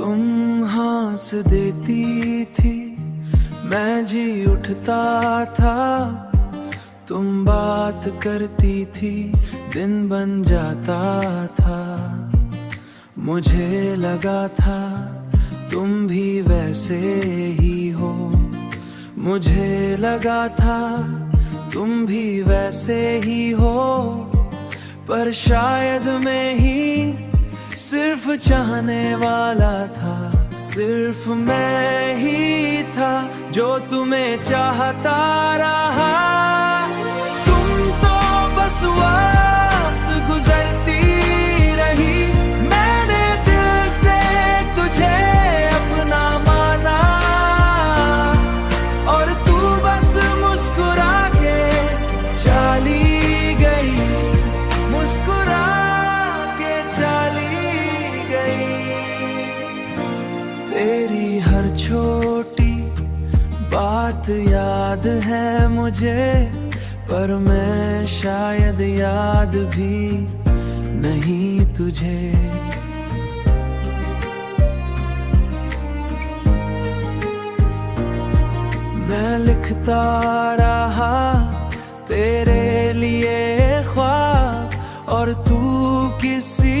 तुम हंस देती थी, मैं जी उठता था। तुम बात करती थी, दिन बन जाता था। मुझे लगा था तुम भी वैसे ही हो। मुझे लगा था तुम भी वैसे ही हो। पर शायद मैं ही सिर्फ चाहने वाला था। सिर्फ मैं ही था जो तुम्हें चाहता रहा। तुम तो बस वक्त गुजरती रही, मैंने दिल से तुझे अपना माना। और तू बस मुस्कुरा के चली गई, मुस्कुरा के चली गई। तेरी हर छोटी बात याद है मुझे, पर मैं शायद याद भी नहीं तुझे। मैं लिखता रहा तेरे लिए ख्वाब, और तू किसी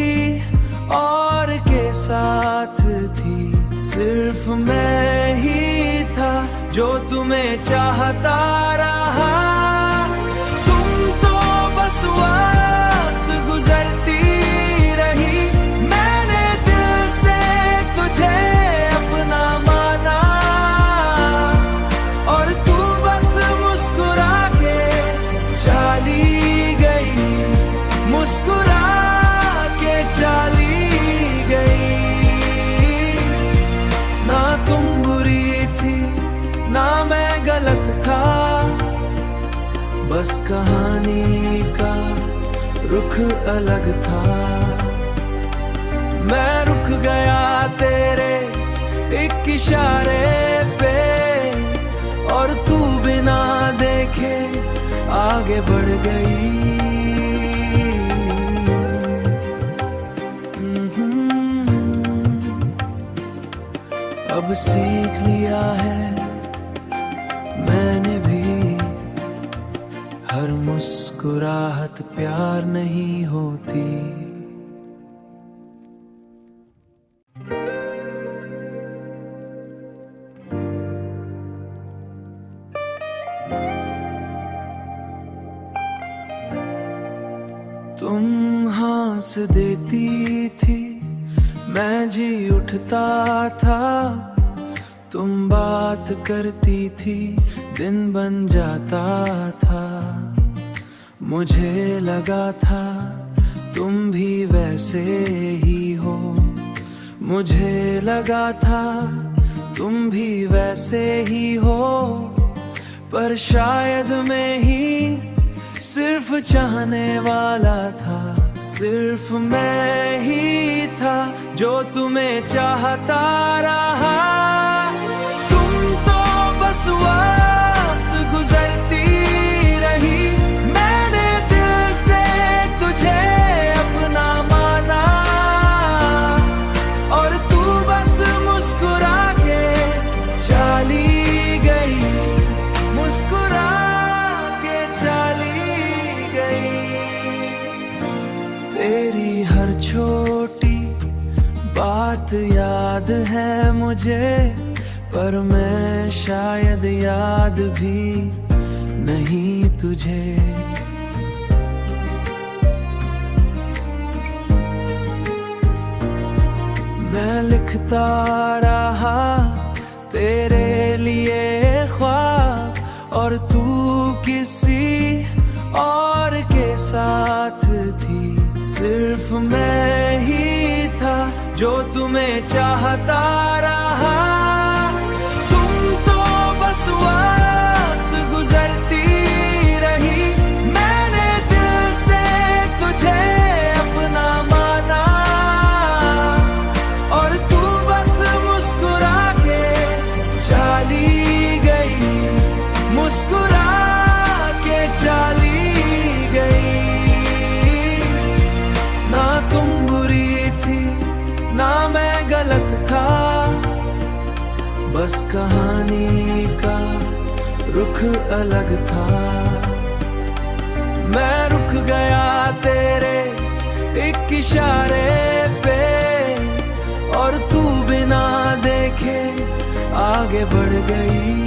और के साथ थी। सिर्फ मैं ही था जो तुम्हें चाहता रहा। तुम तो बस वक्त गुजरती रही, मैंने दिल से तुझे अपना माना। और तू बस मुस्कुरा के चली गई, मुस्कुरा के चली गई। ना तुम बुरी थी, ना मैं गलत था। बस कहानी का रुख अलग था। मैं रुक गया तेरे एक इशारे पे, और तू बिना देखे आगे बढ़ गई। अब सीख लिया है मैंने भी, हर मुस्कुराहट प्यार नहीं होती। तुम हंस देती थी, मैं जी उठता था। तुम बात करती थी, दिन बन जाता था। मुझे लगा था तुम भी वैसे ही हो। मुझे लगा था तुम भी वैसे ही हो। पर शायद मैं ही सिर्फ चाहने वाला था। सिर्फ मैं ही था जो तुम्हें चाहता रहा। तुम तो बस वक्त गुजरती रही, मैंने दिल से तुझे अपना माना। और तू बस मुस्कुरा के चली गई, मुस्कुरा के चली गई। तेरी हर छोटी बात याद है मुझे, पर मैं शायद याद भी नहीं तुझे। मैं लिखता रहा तेरे लिए ख्वाब, और तू किसी और के साथ थी। सिर्फ मैं ही था जो तुम्हें चाहता रहा। तुम तो बस वक्त गुजरती रही, मैंने दिल से तुझे अपना माना। और तू बस मुस्कुरा के चली गई, मुस्कुरा के चली गई। ना तुम बुरी थी, ना मैं गलत था। कहानी का रुख अलग था। मैं रुक गया तेरे एक इशारे पे, और तू बिना देखे आगे बढ़ गई।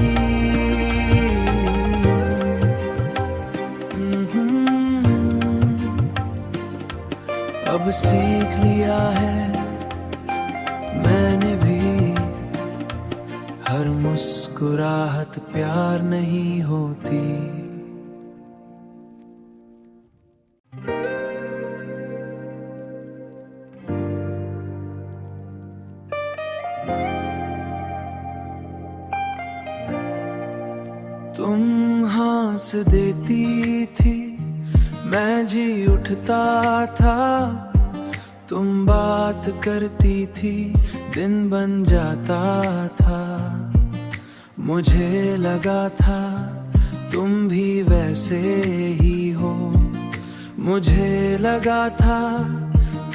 अब सीख लिया है मैंने भी, हर मुस्कुराहट प्यार नहीं होती। तुम हंस देती थी, मैं जी उठता था। तुम बात करती थी, दिन बन जाता था। मुझे लगा था तुम भी वैसे ही हो, मुझे लगा था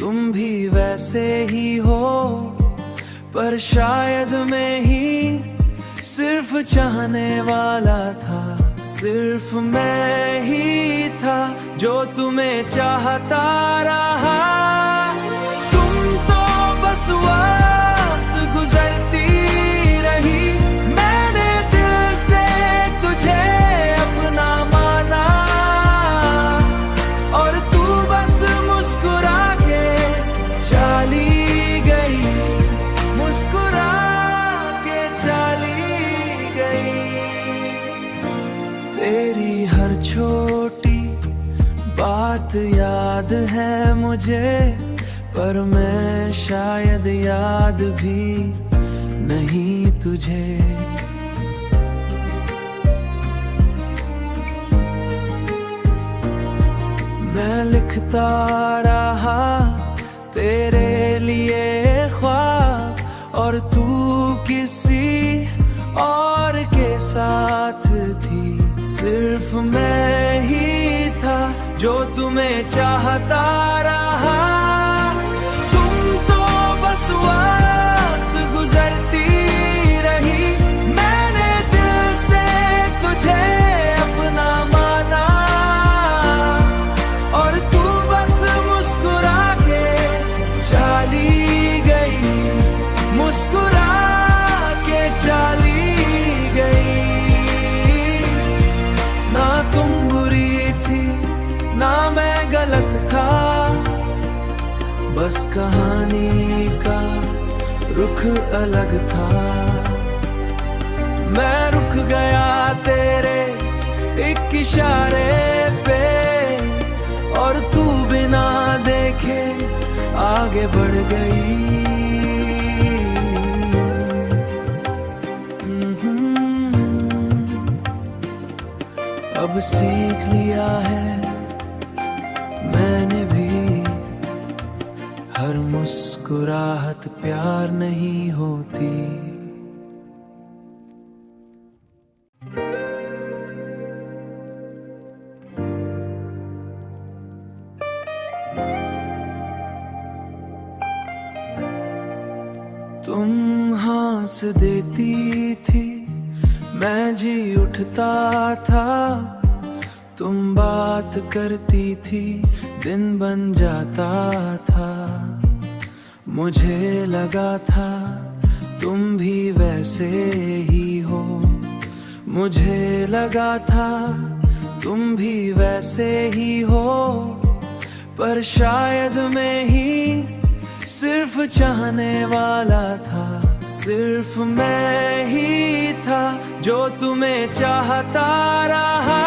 तुम भी वैसे ही हो। पर शायद मैं ही सिर्फ चाहने वाला था, सिर्फ मैं ही था जो तुम्हें चाहता रहा। तुम तो बस वक्त गुजरती रही, मैंने दिल से तुझे अपना माना, और तू बस मुस्कुरा के चली गई, मुस्कुरा के चली गई। तेरी हर छोटी बात याद है मुझे, पर मैं शायद याद भी नहीं तुझे। मैं लिखता रहा तेरे लिए ख्वाब, और तू किसी और के साथ थी। सिर्फ मैं ही था जो तुम्हें चाहता रहा। तुम तो बस वक्त गुजरती रही, मैंने दिल से तुझे अपना माना, और तू बस मुस्कुरा के चली गई, मुस्कुरा के चली गई। ना तुम बुरी थी ना मैं गलत था, बस कहानी का रुख अलग था। मैं रुक गया तेरे एक इशारे पे, और तू बिना देखे आगे बढ़ गई। अब सीख लिया है मैंने भी, हर मुस्कुराहट प्यार नहीं होती। तुम हंस देती थी, मैं जी उठता था। तुम बात करती थी, दिन बन जाता था। मुझे लगा था तुम भी वैसे ही हो, मुझे लगा था तुम भी वैसे ही हो। पर शायद मैं ही सिर्फ चाहने वाला था, सिर्फ मैं ही था जो तुम्हें चाहता रहा।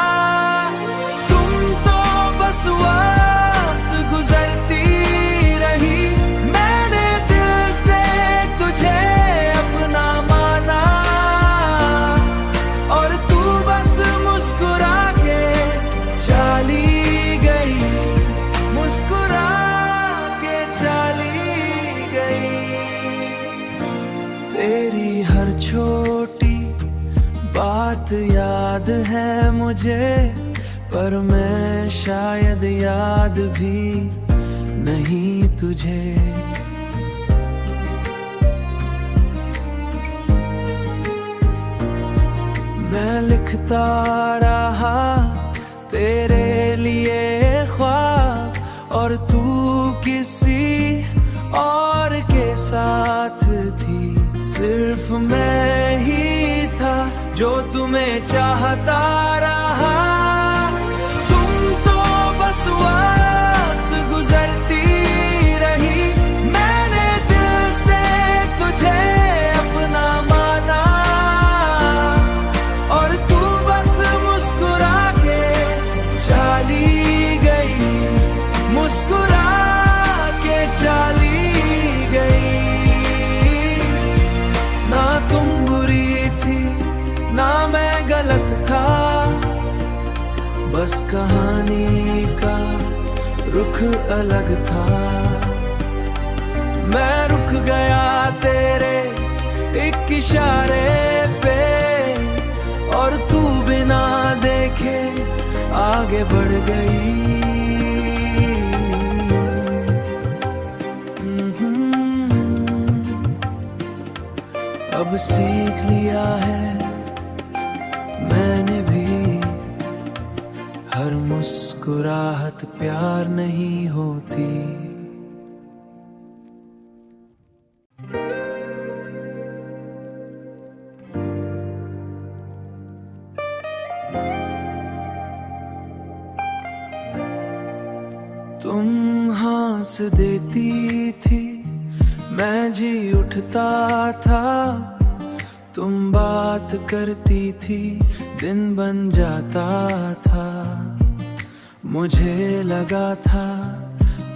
तुम तो बस वक्त गुजरती रही, मैंने दिल से तुझे अपना माना, और तू बस मुस्कुरा के चली गई, मुस्कुरा के चली गई। तेरी हर छोटी बात याद है मुझे, पर मैं शायद याद भी नहीं तुझे। लिखता रहा तेरे लिए ख्वाब, और तू किसी और के साथ थी। सिर्फ मैं ही था जो तुम्हें चाहता रहा। तुम तो बस वक्त गुजरती रही, मैंने दिल से तुझे अपना माना, और तू बस मुस्कुरा के चली गई, मुस्कुरा के चली गई। ना तुम बुरी थी ना मैं गलत था, बस कहानी का रुख अलग था। मैं रुक गया तेरे एक इशारे पे, और तू बिना देखे आगे बढ़ गई। अब सीख लिया है मैंने भी, हर मुस्कुराहट प्यार नहीं होती। तुम हंस देती थी मैं जी उठता था, तुम बात करती थी दिन बन जाता था। मुझे लगा था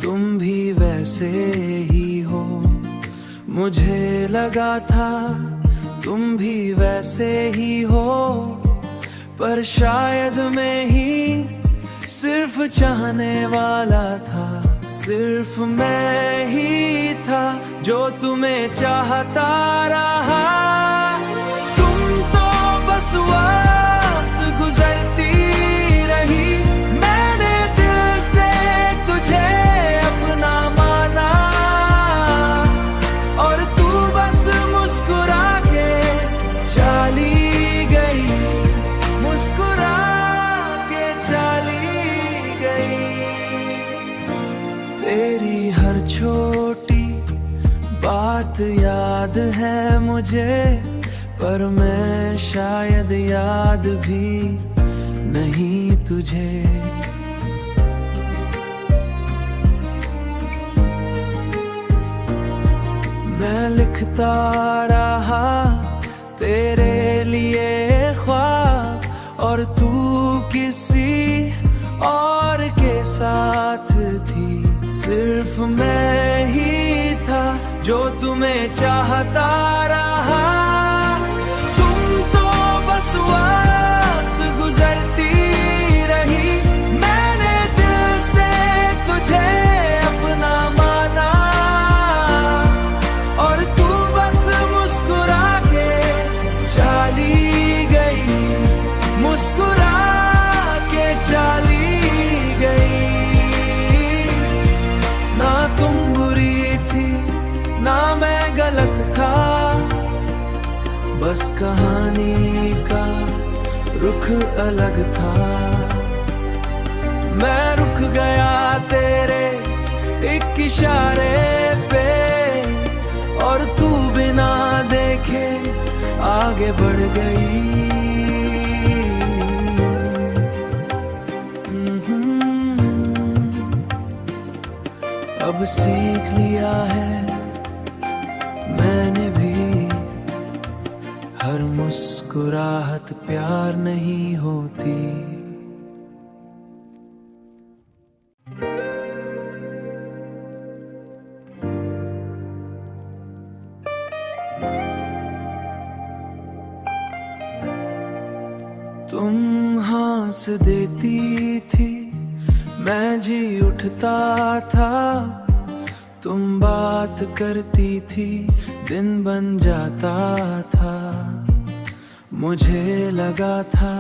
तुम भी वैसे ही हो, मुझे लगा था तुम भी वैसे ही हो, पर शायद मैं ही सिर्फ चाहने वाला था। सिर्फ मैं ही था जो तुम्हें चाहता रहा। तुम तो बस वक्त गुजरती रही, मैंने दिल से तुझे अपना माना, और तू बस मुस्कुरा के चली गई, मुस्कुरा के चली गई। तेरी हर छोटी बात याद है मुझे, पर मैं शायद याद भी नहीं तुझे। मैं लिखता रहा तेरे लिए ख्वाब, और तू किसी और के साथ थी। सिर्फ मैं ही था जो तुम्हें चाहता रहा। तुम तो बस वक्त गुजरती रही, मैंने दिल से तुझे अपना माना, और तू बस मुस्कुरा के चली गई, मुस्कुरा के चली गई। ना तुम बुरी थी ना मैं गलत था, बस कहानी का रुख अलग था। मैं रुक गया तेरे एक इशारे पे, और तू बिना देखे आगे बढ़ गई। अब सीख लिया है मैंने भी, हर मुस्कुराहट प्यार नहीं होती। तुम हंस देती थी मैं जी उठता था, तुम बात करती थी दिन बन जाता था। मुझे लगा था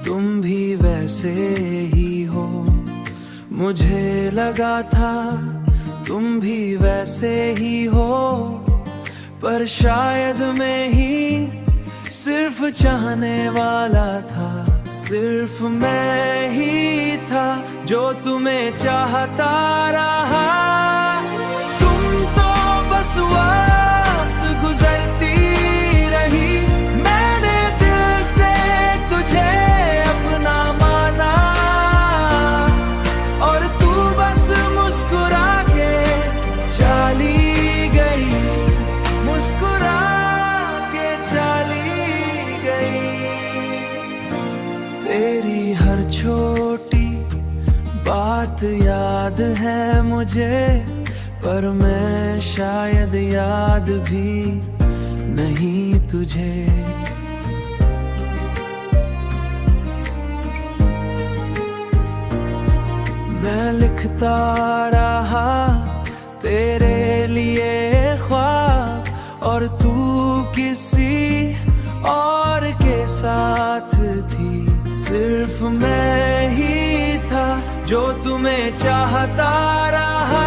तुम भी वैसे ही हो, मुझे लगा था तुम भी वैसे ही हो, पर शायद मैं ही सिर्फ चाहने वाला था, सिर्फ मैं ही था जो तुम्हें चाहता रहा। तुम तो बस वक्त गुजरती रही, मैंने दिल से तुझे अपना माना, और तू बस मुस्कुरा के चली गई, मुस्कुरा के चली गई। तेरी हर छोटी बात याद है मुझे, पर मैं शायद याद भी नहीं तुझे। मैं लिखता रहा तेरे लिए ख्वाब, और तू किसी और के साथ थी। सिर्फ मैं ही था जो तुम्हें चाहता रहा।